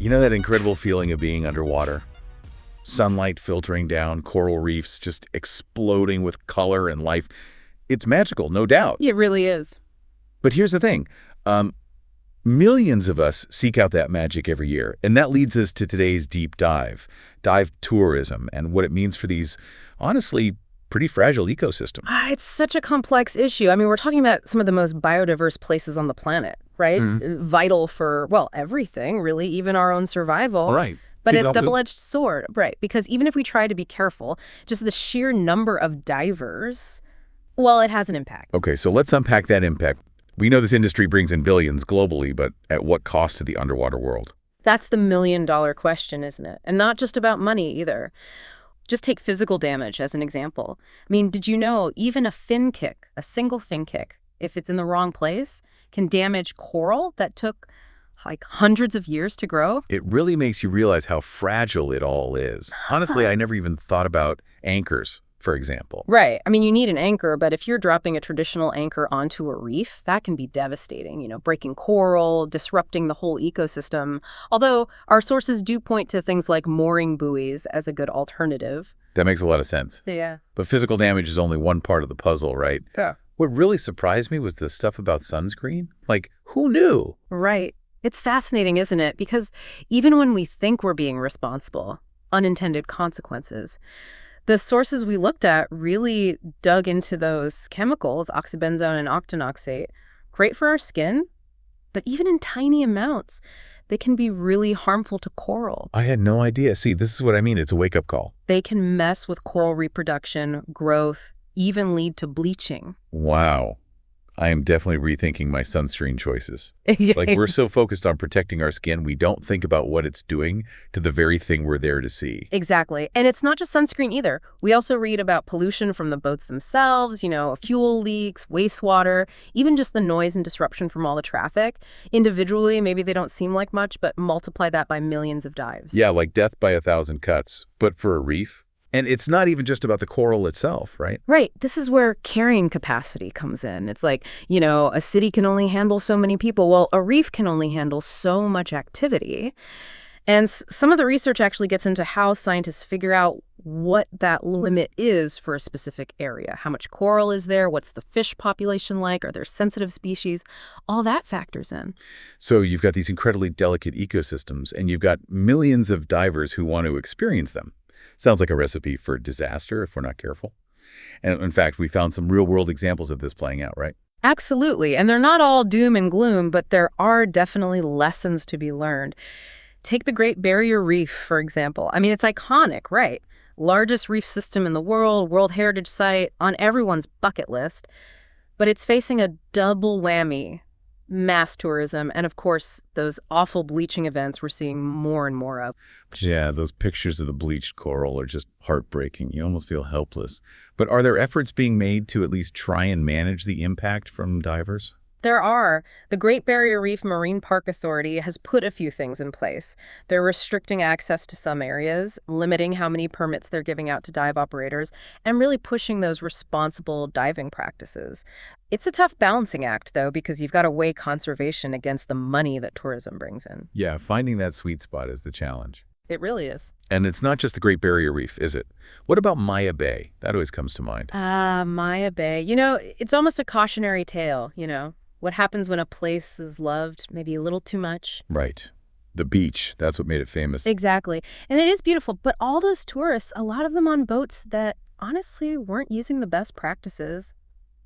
You know that incredible feeling of being underwater? Sunlight filtering down, coral reefs just exploding with color and life. It's magical, no doubt. It really is. But here's the thing. Millions of us seek out that magic every year, and that leads us to today's deep dive tourism, and what it means for these, honestly, pretty fragile ecosystems. It's such a complex issue. I mean, we're talking about some of the most biodiverse places on the planet, right? Vital for, well, everything, really, even our own survival. Right. But it's a double-edged sword, right? Because even if we try to be careful, just the sheer number of divers, well, it has an impact. Okay, so let's unpack that impact. We know this industry brings in billions globally, but at what cost to the underwater world? That's the million-dollar question, isn't it? And not just about money, either. Just take physical damage as an example. I mean, did you know even a fin kick, a single fin kick, if it's in the wrong place, can damage coral that took like hundreds of years to grow? It really makes you realize how fragile it all is. Honestly, I never even thought about anchors, for example. Right. I mean, you need an anchor, but if you're dropping a traditional anchor onto a reef, that can be devastating, breaking coral, disrupting the whole ecosystem. Although our sources do point to things like mooring buoys as a good alternative. That makes a lot of sense. Yeah. But physical damage is only one part of the puzzle, right? Yeah. What really surprised me was the stuff about sunscreen. Like, who knew? Right. It's fascinating, isn't it? Because even when we think we're being responsible, unintended consequences. The sources we looked at really dug into those chemicals, oxybenzone and octinoxate, great for our skin, but even in tiny amounts, they can be really harmful to coral. I had no idea. See, this is what I mean. It's a wake-up call. They can mess with coral reproduction, growth, even lead to bleaching. Wow. I am definitely rethinking my sunscreen choices. Like, we're so focused on protecting our skin, we don't think about what it's doing to the very thing we're there to see. Exactly. And it's not just sunscreen either. We also read about pollution from the boats themselves, fuel leaks, wastewater, even just the noise and disruption from all the traffic. Individually, maybe they don't seem like much, but multiply that by millions of dives. Yeah, like death by 1,000 cuts. But for a reef? And it's not even just about the coral itself, right? Right. This is where carrying capacity comes in. It's like, a city can only handle so many people. Well, a reef can only handle so much activity. And some of the research actually gets into how scientists figure out what that limit is for a specific area. How much coral is there? What's the fish population like? Are there sensitive species? All that factors in. So you've got these incredibly delicate ecosystems, and you've got millions of divers who want to experience them. Sounds like a recipe for disaster if we're not careful. And in fact, we found some real-world examples of this playing out, right? Absolutely. And they're not all doom and gloom, but there are definitely lessons to be learned. Take the Great Barrier Reef, for example. I mean, it's iconic, right? Largest reef system in the world, World Heritage Site, on everyone's bucket list. But it's facing a double whammy. Mass tourism, and of course, those awful bleaching events we're seeing more and more of. Yeah, those pictures of the bleached coral are just heartbreaking. You almost feel helpless. But are there efforts being made to at least try and manage the impact from divers? There are. The Great Barrier Reef Marine Park Authority has put a few things in place. They're restricting access to some areas, limiting how many permits they're giving out to dive operators, and really pushing those responsible diving practices. It's a tough balancing act, though, because you've got to weigh conservation against the money that tourism brings in. Yeah, finding that sweet spot is the challenge. It really is. And it's not just the Great Barrier Reef, is it? What about Maya Bay? That always comes to mind. Maya Bay. It's almost a cautionary tale, What happens when a place is loved maybe a little too much? Right. The beach, that's what made it famous. Exactly. And it is beautiful, but all those tourists, a lot of them on boats that honestly weren't using the best practices.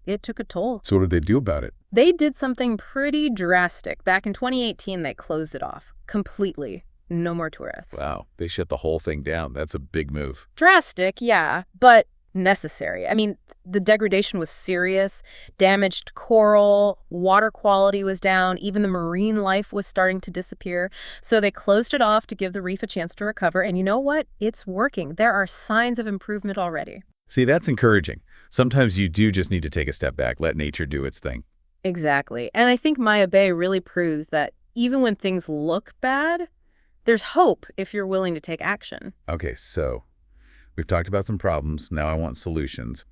It took a toll. So what did they do about it? They did something pretty drastic. Back in 2018, they closed it off completely. No more tourists. Wow, they shut the whole thing down. That's a big move. Drastic, yeah, but necessary. I mean, the degradation was serious, damaged coral, water quality was down, even the marine life was starting to disappear. So they closed it off to give the reef a chance to recover. And you know what? It's working. There are signs of improvement already. See, that's encouraging. Sometimes you do just need to take a step back, let nature do its thing. Exactly. And I think Maya Bay really proves that even when things look bad, there's hope if you're willing to take action. Okay, so we've talked about some problems. Now I want solutions.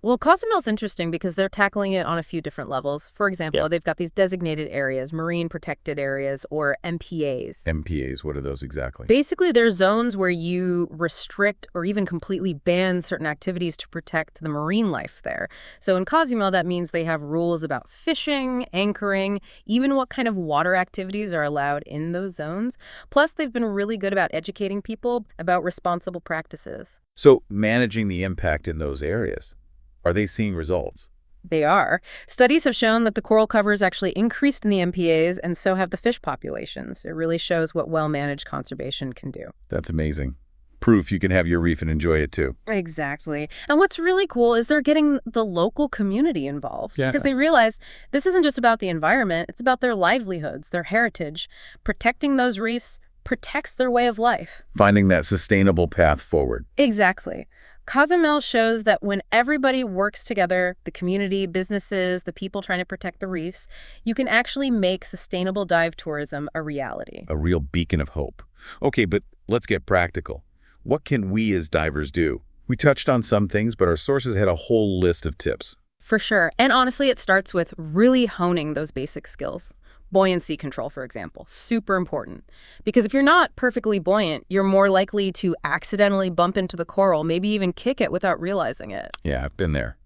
Well, Cozumel's interesting because they're tackling it on a few different levels. For Yeah. example, they've got these designated areas, marine protected areas, or MPAs. MPAs, what are those exactly? Basically, they're zones where you restrict or even completely ban certain activities to protect the marine life there. So in Cozumel, that means they have rules about fishing, anchoring, even what kind of water activities are allowed in those zones. Plus, they've been really good about educating people about responsible practices. So managing the impact in those areas, are they seeing results? They are. Studies have shown that the coral covers actually increased in the MPAs, and so have the fish populations. It really shows what well-managed conservation can do. That's amazing. Proof you can have your reef and enjoy it too. Exactly. And what's really cool is they're getting the local community involved. Yeah. Because they realize this isn't just about the environment, it's about their livelihoods, their heritage. Protecting those reefs protects their way of life. Finding that sustainable path forward. Exactly. Cozumel shows that when everybody works together, the community, businesses, the people trying to protect the reefs, you can actually make sustainable dive tourism a reality. A real beacon of hope. Okay, but let's get practical. What can we as divers do? We touched on some things, but our sources had a whole list of tips. For sure. And honestly, it starts with really honing those basic skills. Buoyancy control, for example, super important. Because if you're not perfectly buoyant, you're more likely to accidentally bump into the coral, maybe even kick it without realizing it. Yeah, I've been there.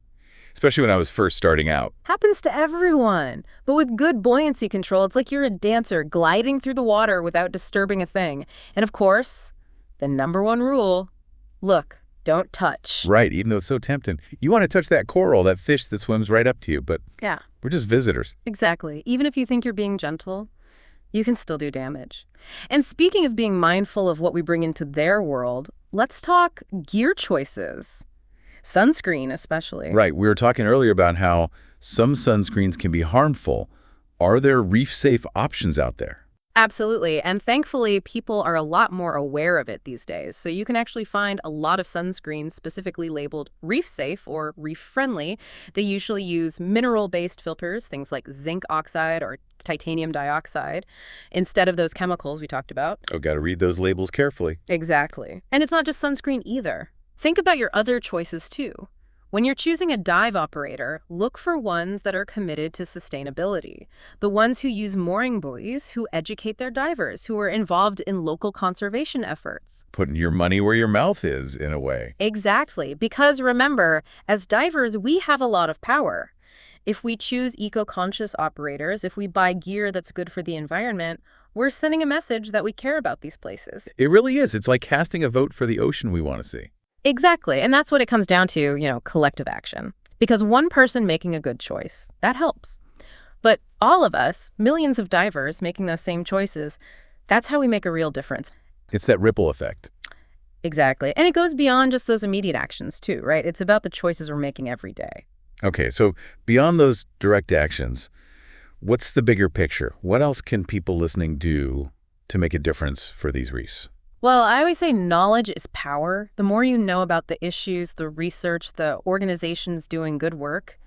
Especially when I was first starting out. Happens to everyone. But with good buoyancy control, it's like you're a dancer gliding through the water without disturbing a thing. And of course, the number one rule, look, don't touch. Right, even though it's so tempting. You want to touch that coral, that fish that swims right up to you, but Yeah. we're just visitors. Exactly. Even if you think you're being gentle, you can still do damage. And speaking of being mindful of what we bring into their world, let's talk gear choices. Sunscreen, especially. Right, we were talking earlier about how some sunscreens can be harmful. Are there reef-safe options out there? Absolutely. And thankfully, people are a lot more aware of it these days. So you can actually find a lot of sunscreens specifically labeled reef safe or reef friendly. They usually use mineral-based filters, things like zinc oxide or titanium dioxide, instead of those chemicals we talked about. Oh, got to read those labels carefully. Exactly. And it's not just sunscreen either. Think about your other choices too. When you're choosing a dive operator, look for ones that are committed to sustainability. The ones who use mooring buoys, who educate their divers, who are involved in local conservation efforts. Putting your money where your mouth is, in a way. Exactly. Because remember, as divers, we have a lot of power. If we choose eco-conscious operators, if we buy gear that's good for the environment, we're sending a message that we care about these places. It really is. It's like casting a vote for the ocean we want to see. Exactly. And that's what it comes down to, collective action. Because one person making a good choice, that helps. But all of us, millions of divers making those same choices, that's how we make a real difference. It's that ripple effect. Exactly. And it goes beyond just those immediate actions too, right? It's about the choices we're making every day. Okay, so beyond those direct actions, what's the bigger picture? What else can people listening do to make a difference for these reefs? Well, I always say knowledge is power. The more you know about the issues, the research, the organizations doing good work,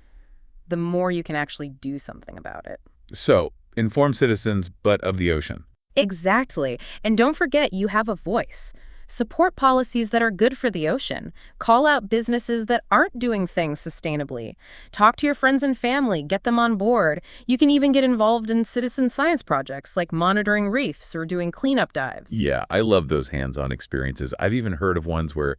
the more you can actually do something about it. So, informed citizens, but of the ocean. Exactly. And don't forget, you have a voice. Support policies that are good for the ocean. Call out businesses that aren't doing things sustainably. Talk to your friends and family. Get them on board. You can even get involved in citizen science projects like monitoring reefs or doing cleanup dives. Yeah, I love those hands-on experiences. I've even heard of ones where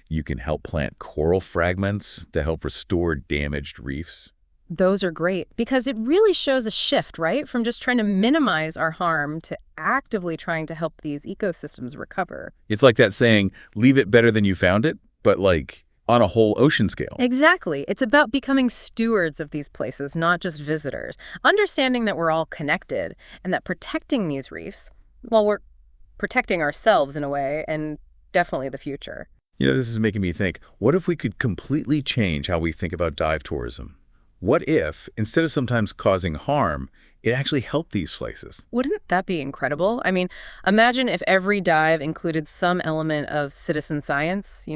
you can help plant coral fragments to help restore damaged reefs. Those are great because it really shows a shift, right? From just trying to minimize our harm to actively trying to help these ecosystems recover. It's like that saying, leave it better than you found it, but like on a whole ocean scale. Exactly. It's about becoming stewards of these places, not just visitors. Understanding that we're all connected and that protecting these reefs, well, we're protecting ourselves in a way and definitely the future. This is making me think, what if we could completely change how we think about dive tourism? What if, instead of sometimes causing harm, it actually helped these places? Wouldn't that be incredible? I mean, imagine if every dive included some element of citizen science,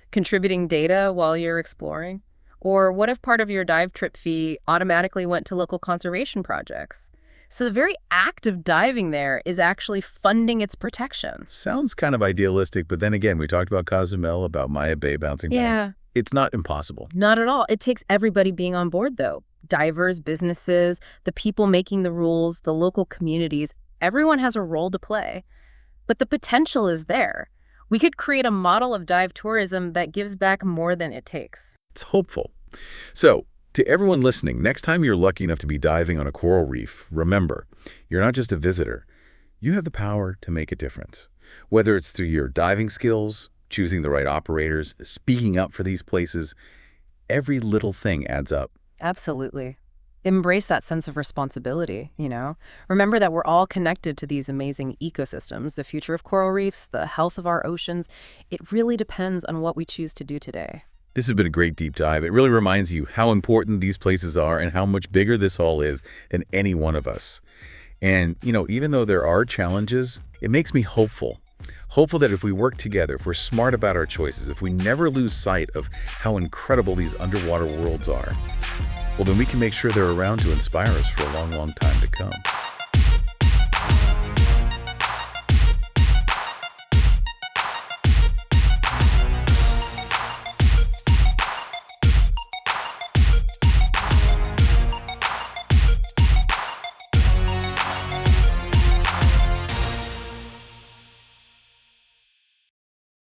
contributing data while you're exploring. Or what if part of your dive trip fee automatically went to local conservation projects? So the very act of diving there is actually funding its protection. Sounds kind of idealistic, but then again, we talked about Cozumel, about Maya Bay bouncing back. Yeah. it's not impossible. Not at all. It takes everybody being on board, though. Divers, businesses, the people making the rules, the local communities. Everyone has a role to play. But the potential is there. We could create a model of dive tourism that gives back more than it takes. It's hopeful. So, to everyone listening, next time you're lucky enough to be diving on a coral reef, remember, you're not just a visitor. You have the power to make a difference. Whether it's through your diving skills, choosing the right operators, speaking up for these places, every little thing adds up. Absolutely. Embrace that sense of responsibility, Remember that we're all connected to these amazing ecosystems, the future of coral reefs, the health of our oceans. It really depends on what we choose to do today. This has been a great deep dive. It really reminds you how important these places are and how much bigger this all is than any one of us. And, even though there are challenges, it makes me hopeful. Hopeful that if we work together, if we're smart about our choices, if we never lose sight of how incredible these underwater worlds are, well, then we can make sure they're around to inspire us for a long, long time to come.